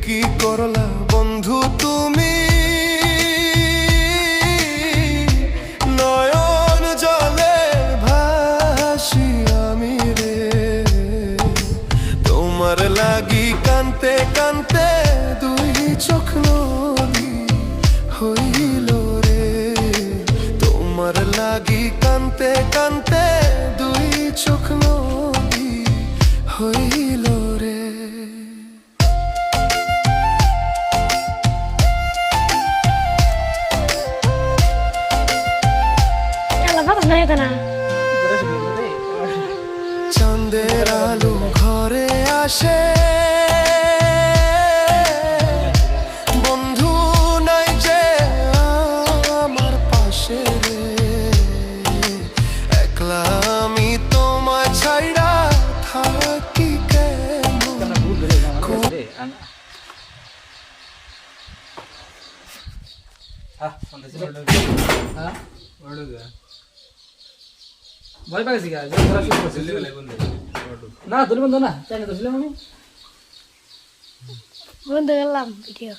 কি করলা বন্ধু তুমি, নয়ন জলে ভাসি আমি রে, তোমার লাগি কানতে কানতে দুই চোখ নদী হইল রে, তোমার লাগি কানতে কানতে দুই চোখ নদী হইল রে। চাঁদের আলো ঘরে আসে, বন্ধু নাই যে আমার পাশে রে, একলা আমি তোমায় ছাইড়া থাকি কেমন। ভয় পাইছি গা ধরা শুরু করছিস না তোর বন্ধু না চাই না তো ছিলাম আমি বন্ধ করলাম ভিডিও।